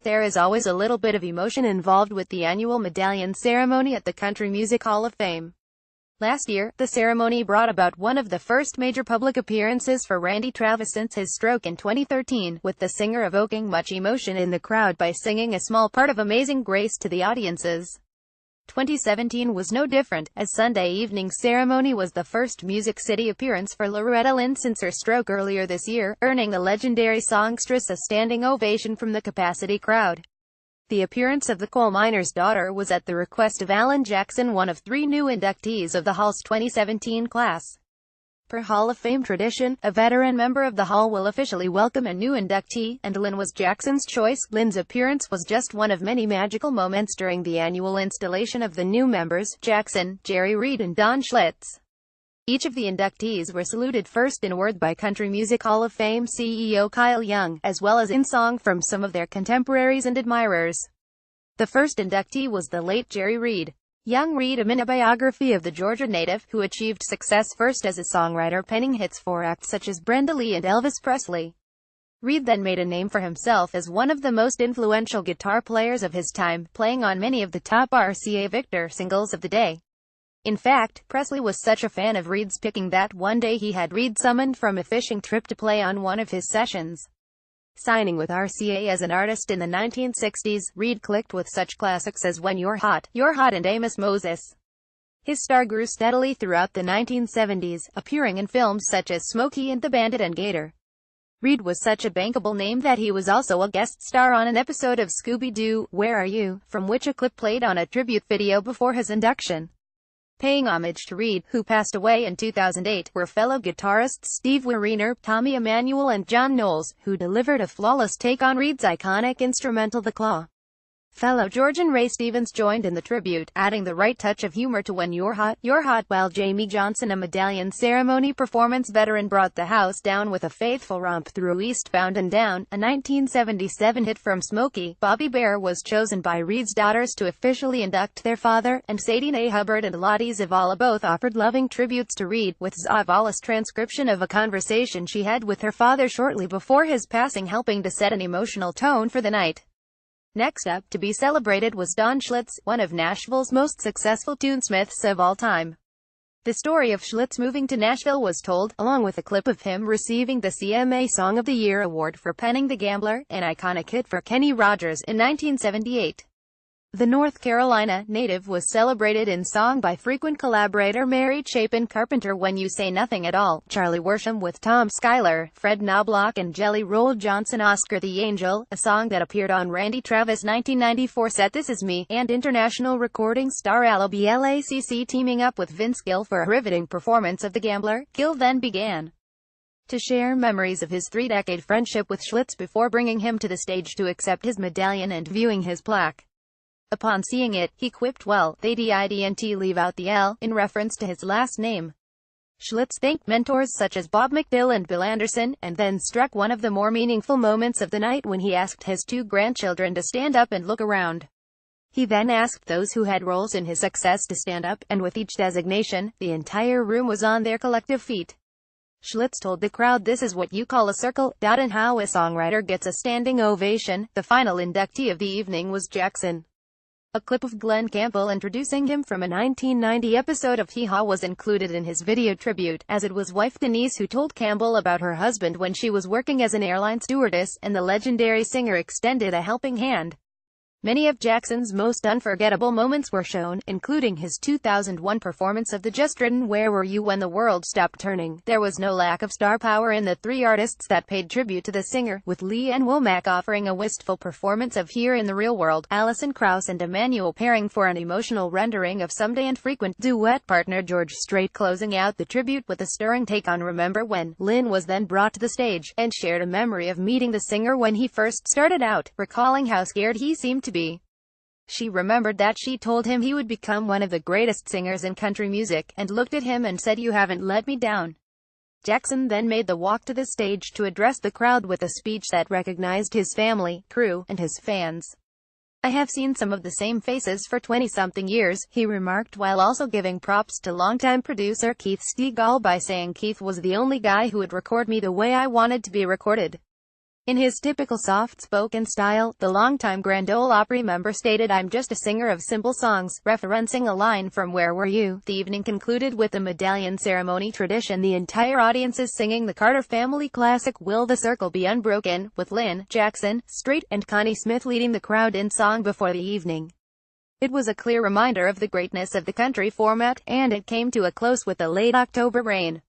There is always a little bit of emotion involved with the annual Medallion Ceremony at the Country Music Hall of Fame. Last year, the ceremony brought about one of the first major public appearances for Randy Travis since his stroke in 2013, with the singer evoking much emotion in the crowd by singing a small part of Amazing Grace to the audiences. 2017 was no different, as Sunday evening's ceremony was the first Music City appearance for Loretta Lynn since her stroke earlier this year, earning the legendary songstress a standing ovation from the capacity crowd. The appearance of the coal miner's daughter was at the request of Alan Jackson, one of 3 new inductees of the Hall's 2017 class. Per Hall of Fame tradition, a veteran member of the Hall will officially welcome a new inductee, and Lynn was Jackson's choice. Lynn's appearance was just one of many magical moments during the annual installation of the new members, Jackson, Jerry Reed and Don Schlitz. Each of the inductees were saluted first in word by Country Music Hall of Fame CEO Kyle Young, as well as in song from some of their contemporaries and admirers. The first inductee was the late Jerry Reed. Young read a biography of the Georgia native, who achieved success first as a songwriter penning hits for acts such as Brenda Lee and Elvis Presley. Reed then made a name for himself as one of the most influential guitar players of his time, playing on many of the top RCA Victor singles of the day. In fact, Presley was such a fan of Reed's picking that one day he had Reed summoned from a fishing trip to play on one of his sessions. Signing with RCA as an artist in the 1960s, Reed clicked with such classics as When You're Hot, and Amos Moses. His star grew steadily throughout the 1970s, appearing in films such as Smokey and the Bandit and Gator. Reed was such a bankable name that he was also a guest star on an episode of Scooby-Doo, Where Are You?, from which a clip played on a tribute video before his induction. Paying homage to Reed, who passed away in 2008, were fellow guitarists Steve Weiner, Tommy Emmanuel and John Knowles, who delivered a flawless take on Reed's iconic instrumental The Claw. Fellow Georgian Ray Stevens joined in the tribute, adding the right touch of humor to When You're Hot, while Jamie Johnson, a Medallion Ceremony performance veteran, brought the house down with a faithful romp through Eastbound and Down, a 1977 hit from Smokey. Bobby Bare was chosen by Reed's daughters to officially induct their father, and Sadie Mae Hubbard and Lottie Zavala both offered loving tributes to Reed, with Zavala's transcription of a conversation she had with her father shortly before his passing helping to set an emotional tone for the night. Next up, to be celebrated, was Don Schlitz, one of Nashville's most successful tunesmiths of all time. The story of Schlitz moving to Nashville was told, along with a clip of him receiving the CMA Song of the Year award for penning The Gambler, an iconic hit for Kenny Rogers, in 1978. The North Carolina native was celebrated in song by frequent collaborator Mary Chapin Carpenter, When You Say Nothing at All, Charlie Worsham with Tom Schuyler, Fred Knobloch and Jelly Roll Johnson, Oscar the Angel, a song that appeared on Randy Travis' 1994 set This Is Me, and international recording star Allo Blacc teaming up with Vince Gill for a riveting performance of The Gambler. Gill then began to share memories of his 3-decade friendship with Schlitz before bringing him to the stage to accept his medallion and viewing his plaque. Upon seeing it, he quipped, "Well, they didn't leave out the L," in reference to his last name. Schlitz thanked mentors such as Bob McDill and Bill Anderson, and then struck one of the more meaningful moments of the night when he asked his 2 grandchildren to stand up and look around. He then asked those who had roles in his success to stand up, and with each designation, the entire room was on their collective feet. Schlitz told the crowd, "This is what you call a circle, and how a songwriter gets a standing ovation." The final inductee of the evening was Jackson. A clip of Glenn Campbell introducing him from a 1990 episode of Hee Haw was included in his video tribute, as it was wife Denise who told Campbell about her husband when she was working as an airline stewardess, and the legendary singer extended a helping hand. Many of Jackson's most unforgettable moments were shown, including his 2001 performance of the just-written Where Were You When the World Stopped Turning. There was no lack of star power in the 3 artists that paid tribute to the singer, with Lee Ann Womack offering a wistful performance of Here in the Real World, Alison Krauss and Emmanuel pairing for an emotional rendering of Someday, and frequent duet partner George Strait closing out the tribute with a stirring take on Remember When. Lynn was then brought to the stage, and shared a memory of meeting the singer when he first started out, recalling how scared he seemed to be. She remembered that she told him he would become one of the greatest singers in country music, and looked at him and said, "You haven't let me down." Jackson then made the walk to the stage to address the crowd with a speech that recognized his family, crew, and his fans. "I have seen some of the same faces for 20-something years," he remarked, while also giving props to longtime producer Keith Stegall by saying Keith was the only guy who would record me the way I wanted to be recorded. In his typical soft-spoken style, the longtime Grand Ole Opry member stated, "I'm just a singer of simple songs," referencing a line from Where Were You? The evening concluded with the Medallion Ceremony tradition, the entire audiences singing the Carter family classic Will the Circle Be Unbroken, with Lynn, Jackson, Strait, and Connie Smith leading the crowd in song before the evening. It was a clear reminder of the greatness of the country format, and it came to a close with the late October rain.